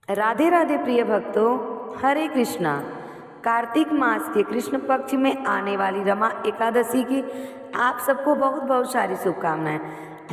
राधे राधे प्रिय भक्तों, हरे कृष्णा। कार्तिक मास के कृष्ण पक्ष में आने वाली रमा एकादशी की आप सबको बहुत बहुत सारी शुभकामनाएं।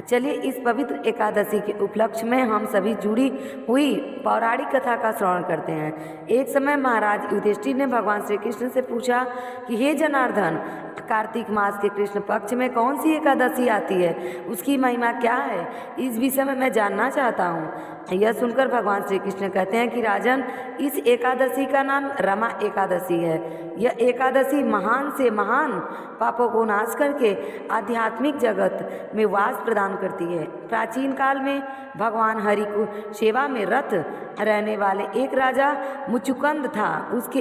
चलिए इस पवित्र एकादशी के उपलक्ष्य में हम सभी जुड़ी हुई पौराणिक कथा का श्रवण करते हैं। एक समय महाराज युधिष्ठिर ने भगवान श्री कृष्ण से पूछा कि हे जनार्दन, कार्तिक मास के कृष्ण पक्ष में कौन सी एकादशी आती है, उसकी महिमा क्या है, इस विषय में मैं जानना चाहता हूँ। यह सुनकर भगवान श्री कृष्ण कहते हैं कि राजन, इस एकादशी का नाम रमा एकादशी है। यह एकादशी महान से महान पापों को नाश करके आध्यात्मिक जगत में वास प्रदान करती है। प्राचीन काल में भगवान हरि को सेवा में रत रहने वाले एक राजा मुचुकुंद था। उसके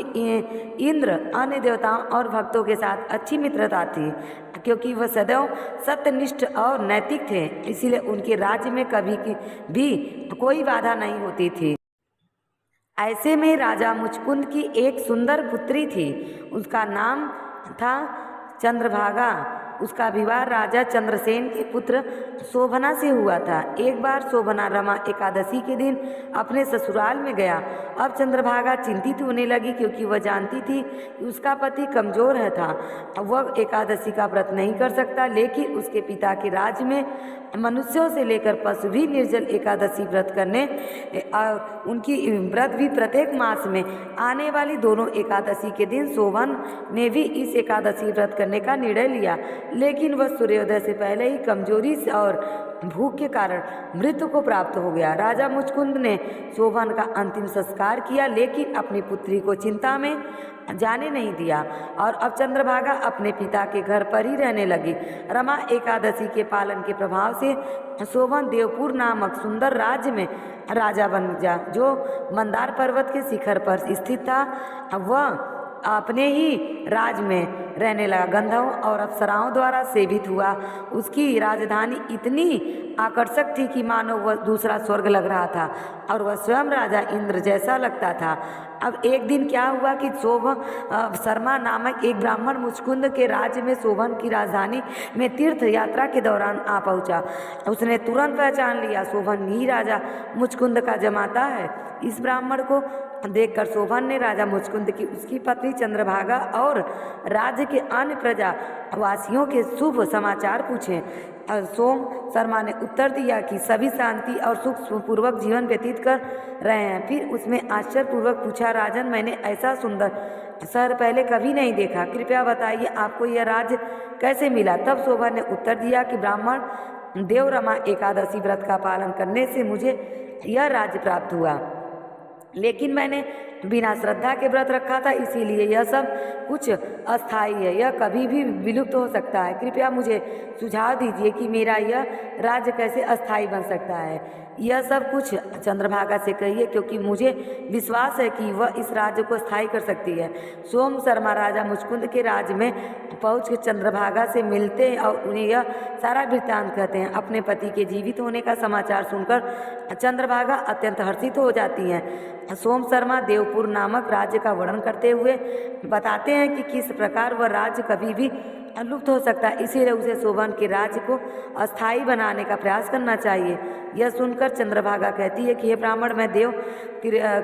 इंद्र, अन्य देवताओं और भक्तों के साथ अच्छी मित्रता थी, क्योंकि वह सदैव सत्यनिष्ठ और नैतिक थे। इसीलिए उनके राज्य में कभी भी कोई बाधा नहीं होती थी। ऐसे में राजा मुचकुंद की एक सुंदर पुत्री थी। उसका नाम था चंद्रभागा। उसका विवाह राजा चंद्रसेन के पुत्र शोभना से हुआ था। एक बार शोभना रमा एकादशी के दिन अपने ससुराल में गया। अब चंद्रभागा चिंतित होने लगी, क्योंकि वह जानती थी कि उसका पति कमजोर है था। वह एकादशी का व्रत नहीं कर सकता, लेकिन उसके पिता के राज्य में मनुष्यों से लेकर पशु भी निर्जल एकादशी व्रत करने और उनकी व्रत भी प्रत्येक मास में आने वाली दोनों एकादशी के दिन शोभन ने भी इस एकादशी व्रत करने का निर्णय लिया। लेकिन वह सूर्योदय से पहले ही कमजोरी से और भूख के कारण मृत्यु को प्राप्त हो गया। राजा मुचकुंद ने शोभन का अंतिम संस्कार किया, लेकिन अपनी पुत्री को चिंता में जाने नहीं दिया और अब चंद्रभागा अपने पिता के घर पर ही रहने लगी। रमा एकादशी के पालन के प्रभाव से शोभन देवपुर नामक सुंदर राज्य में राजा बन गया, जो मंदार पर्वत के शिखर पर स्थित था। वह अपने ही राज में रहने लगा। गंधर्वों और अप्सराओं द्वारा सेवित हुआ। उसकी राजधानी इतनी आकर्षक थी कि मानो वह दूसरा स्वर्ग लग रहा था और वह स्वयं राजा इंद्र जैसा लगता था। अब एक दिन क्या हुआ कि शर्मा नामक एक ब्राह्मण मुचकुंद के राज्य में शोभन की राजधानी में तीर्थ यात्रा के दौरान आ पहुंचा। उसने तुरंत पहचान लिया, शोभन ही राजा मुचकुंद का जमाता है। इस ब्राह्मण को देखकर शोभन ने राजा मुचकुंद की, उसकी पत्नी चंद्रभागा और राज्य के अन्य प्रजावासियों के शुभ समाचार पूछे। सोम शर्मा ने उत्तर दिया कि सभी शांति और सुख पूर्वक जीवन व्यतीत कर रहे हैं। फिर उसमें आश्चर्यपूर्वक पूछा, राजन, मैंने ऐसा सुंदर शहर पहले कभी नहीं देखा। कृपया बताइए, आपको यह राज्य कैसे मिला? तब शोभन ने उत्तर दिया कि ब्राह्मण देव रमा एकादशी व्रत का पालन करने से मुझे यह राज्य प्राप्त हुआ, लेकिन मैंने बिना श्रद्धा के व्रत रखा था, इसीलिए यह सब कुछ अस्थायी है। यह कभी भी विलुप्त हो सकता है। कृपया मुझे सुझाव दीजिए कि मेरा यह राज्य कैसे अस्थायी बन सकता है। यह सब कुछ चंद्रभागा से कहिए, क्योंकि मुझे विश्वास है कि वह इस राज्य को स्थायी कर सकती है। सोम शर्मा राजा मुचकुंद के राज्य में पहुँच के चंद्रभागा से मिलते हैं और उन्हें यह सारा वृत्तांत कहते हैं। अपने पति के जीवित होने का समाचार सुनकर चंद्रभागा अत्यंत हर्षित हो जाती हैं। सोम शर्मा देवपुर नामक राज्य का वर्णन करते हुए बताते हैं कि किस प्रकार वह राज्य कभी भी लुप्त हो सकता है, इसीलिए उसे शोभन के राज्य को अस्थायी बनाने का प्रयास करना चाहिए। यह सुनकर चंद्रभागा कहती है कि हे ब्राह्मण, मैं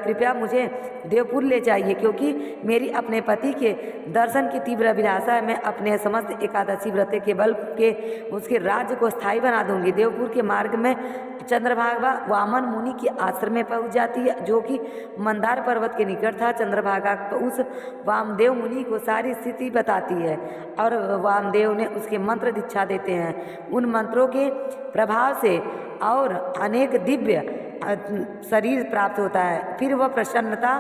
कृपया मुझे देवपुर ले जाइए, क्योंकि मेरी अपने पति के दर्शन की तीव्र अभिलाषा है। मैं अपने समस्त एकादशी व्रत के बल के उसके राज्य को स्थायी बना दूंगी। देवपुर के मार्ग में चंद्रभागा वामन मुनि के आश्रम में पहुंच जाती है, जो कि मंदार पर्वत के निकट था। चंद्रभागा उस वामदेव मुनि को सारी स्थिति बताती है और वामदेव ने उसके मंत्र दीक्षा देते हैं। उन मंत्रों के प्रभाव से और अनेक दिव्य शरीर प्राप्त होता है। फिर वह प्रसन्नता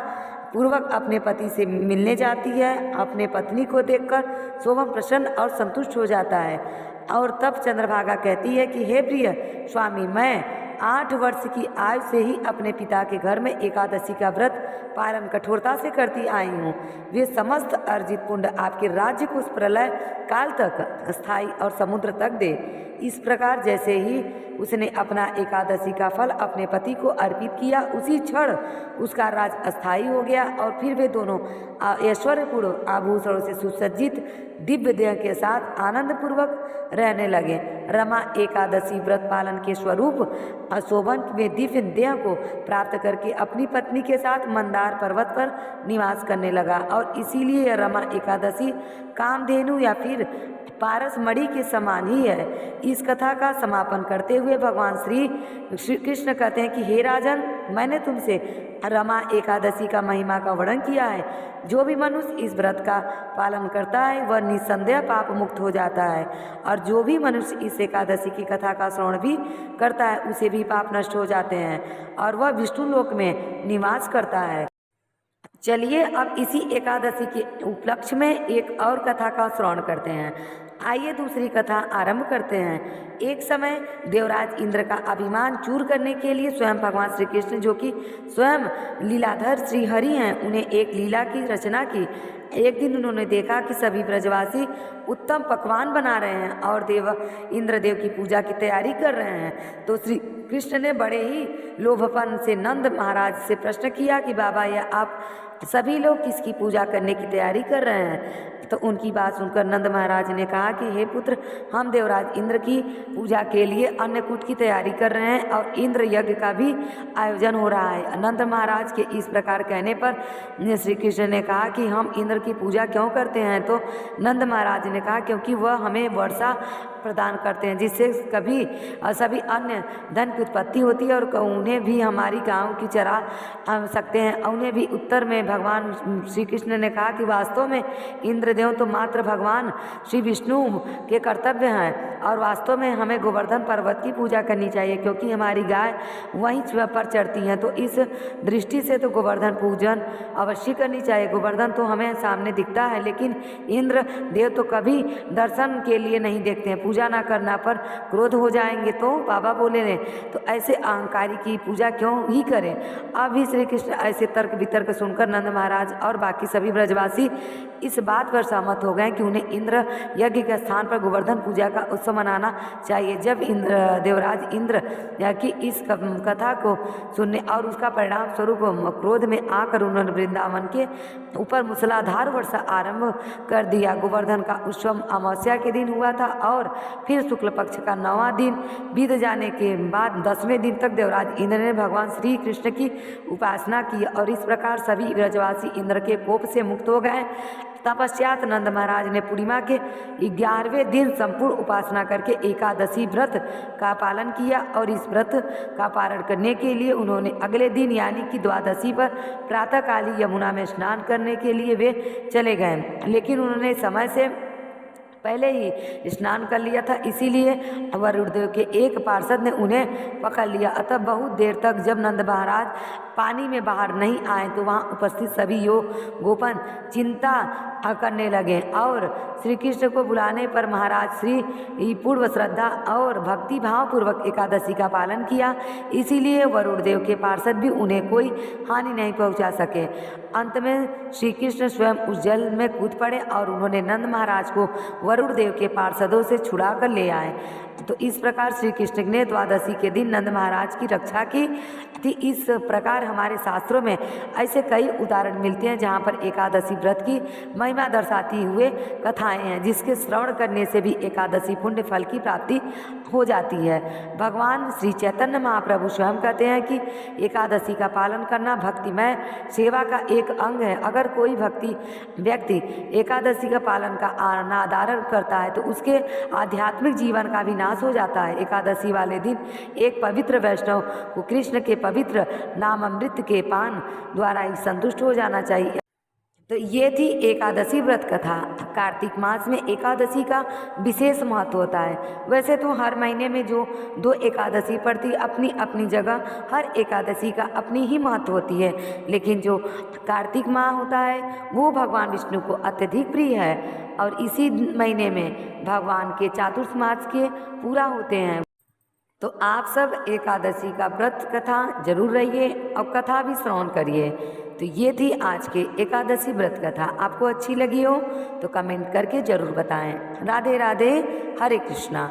पूर्वक अपने पति से मिलने जाती है। अपने पत्नी को देखकर शोभन प्रसन्न और संतुष्ट हो जाता है और तब चंद्रभागा कहती है कि हे प्रिय स्वामी, मैं 8 वर्ष की आयु से ही अपने पिता के घर में एकादशी का व्रत पालन कठोरता से करती आई हूँ। वे समस्त अर्जित पुण्य आपके राज्य को प्रलय काल तक स्थायी और समुद्र तक दे। इस प्रकार जैसे ही उसने अपना एकादशी का फल अपने पति को अर्पित किया, उसी क्षण उसका राज अस्थायी हो गया और फिर वे दोनों ऐश्वर्यपूर्ण आभूषणों से सुसज्जित दिव्य देह के साथ आनंद पूर्वक रहने लगे। रमा एकादशी व्रत पालन के स्वरूप अशोभन में दिव्य देह को प्राप्त करके अपनी पत्नी के साथ मंदार पर्वत पर निवास करने लगा और इसीलिए यह रमा एकादशी कामधेनु या फिर पारस मणि के समान ही है। इस कथा का समापन करते हुए भगवान श्री कृष्ण कहते हैं कि हे राजन, मैंने तुमसे रमा एकादशी का महिमा का वर्णन किया है। जो भी मनुष्य इस व्रत का पालन करता है वह निस्संदेह पाप मुक्त हो जाता है और जो भी मनुष्य इस एकादशी की कथा का श्रवण भी करता है उसे भी पाप नष्ट हो जाते हैं और वह विष्णु लोक में निवास करता है। चलिए अब इसी एकादशी के उपलक्ष्य में एक और कथा का श्रवण करते हैं। आइए दूसरी कथा आरंभ करते हैं। एक समय देवराज इंद्र का अभिमान चूर करने के लिए स्वयं भगवान श्री कृष्ण, जो कि स्वयं लीलाधर श्री हरि हैं, उन्हें एक लीला की रचना की। एक दिन उन्होंने देखा कि सभी ब्रजवासी उत्तम पकवान बना रहे हैं और इंद्रदेव की पूजा की तैयारी कर रहे हैं। तो श्री कृष्ण ने बड़े ही लोभपन से नंद महाराज से प्रश्न किया कि बाबा, यह आप सभी लोग किसकी पूजा करने की तैयारी कर रहे हैं? तो उनकी बात सुनकर नंद महाराज ने कहा कि हे पुत्र, हम देवराज इंद्र की पूजा के लिए अन्नकूट की तैयारी कर रहे हैं और इंद्र यज्ञ का भी आयोजन हो रहा है। नंद महाराज के इस प्रकार कहने पर श्री कृष्ण ने कहा कि हम इंद्र की पूजा क्यों करते हैं? तो नंद महाराज ने कहा क्योंकि वह हमें वर्षा प्रदान करते हैं, जिससे सभी अन्य धन की उत्पत्ति होती है और उन्हें भी हमारी गाँव की चरा सकते हैं। उन्हें भी उत्तर में भगवान श्री कृष्ण ने कहा कि वास्तव में इंद्रदेव तो मात्र भगवान श्री विष्णु के कर्तव्य हैं और वास्तव में हमें गोवर्धन पर्वत की पूजा करनी चाहिए क्योंकि हमारी गाय वहीं पर चढ़ती हैं। तो इस दृष्टि से तो गोवर्धन पूजन अवश्य करनी चाहिए। गोवर्धन तो हमें सामने दिखता है लेकिन इंद्र देव तो कभी दर्शन के लिए नहीं देखते हैं। पूजा ना करना पर क्रोध हो जाएंगे। तो बाबा बोले ने तो ऐसे अहंकारी की पूजा क्यों ही करें। अब भी श्री कृष्ण ऐसे तर्क वितर्क सुनकर नंद महाराज और बाकी सभी ब्रजवासी इस बात पर सहमत हो गए कि उन्हें इंद्र यज्ञ के स्थान पर गोवर्धन पूजा का उत्सव मनाना चाहिए। जब देवराज इंद्र की इस कथा को सुनने और उसका परिणाम स्वरूप क्रोध में आकर उन्होंने वृंदावन के ऊपर मूसलाधार वर्षा आरंभ कर दिया। गोवर्धन का उत्सव अमावस्या के दिन हुआ था और फिर शुक्ल पक्ष का 9वां दिन बीत जाने के बाद 10वें दिन तक देवराज इंद्र ने भगवान श्री कृष्ण की उपासना की और इस प्रकार सभी ब्रजवासी इंद्र के कोप से मुक्त हो गए। तपश्चात नंद महाराज ने पूर्णिमा के 11वें दिन संपूर्ण उपासना करके एकादशी व्रत का पालन किया और इस व्रत का पारण करने के लिए उन्होंने अगले दिन यानी कि द्वादशी पर प्रातःकाली यमुना में स्नान करने के लिए वे चले गए, लेकिन उन्होंने समय से पहले ही स्नान कर लिया था, इसीलिए वरुणदेव के एक पार्षद ने उन्हें पकड़ लिया। अतः बहुत देर तक जब नंद महाराज पानी में बाहर नहीं आए तो वहाँ उपस्थित सभी गोपन चिंता करने लगे और श्री कृष्ण को बुलाने पर महाराज श्री पूर्व श्रद्धा और भक्ति भाव पूर्वक एकादशी का पालन किया। इसीलिए वरुणदेव के पार्षद भी उन्हें कोई हानि नहीं पहुंचा सके। अंत में श्री कृष्ण स्वयं उस जल में कूद पड़े और उन्होंने नंद महाराज को वरुणदेव के पार्षदों से छुड़ा कर ले आए। तो इस प्रकार श्री कृष्ण ने द्वादशी के दिन नंद महाराज की रक्षा की थी। इस प्रकार हमारे शास्त्रों में ऐसे कई उदाहरण मिलते हैं जहाँ पर एकादशी व्रत की महिमा दर्शाती हुए कथाएं हैं, जिसके श्रवण करने से भी एकादशी पुण्य फल की प्राप्ति हो जाती है। भगवान श्री चैतन्य महाप्रभु स्वयं कहते हैं कि एकादशी का पालन करना भक्तिमय सेवा का एक अंग है। अगर कोई व्यक्ति एकादशी का पालन का अनादर करता है तो उसके आध्यात्मिक जीवन का भी नाश हो जाता है। एकादशी वाले दिन एक पवित्र वैष्णव को कृष्ण के पवित्र नाम अमृत के पान द्वारा ही संतुष्ट हो जाना चाहिए। तो ये थी एकादशी व्रत कथा। कार्तिक मास में एकादशी का विशेष महत्व होता है। वैसे तो हर महीने में जो 2 एकादशी पड़ती अपनी अपनी जगह, हर एकादशी का अपनी ही महत्व होती है, लेकिन जो कार्तिक माह होता है वो भगवान विष्णु को अत्यधिक प्रिय है और इसी महीने में भगवान के चातुर्मास के पूरा होते हैं। तो आप सब एकादशी का व्रत कथा जरूर रहिए और कथा भी श्रवण करिए। तो ये थी आज के एकादशी व्रत कथा। आपको अच्छी लगी हो तो कमेंट करके जरूर बताएं। राधे राधे, हरे कृष्णा।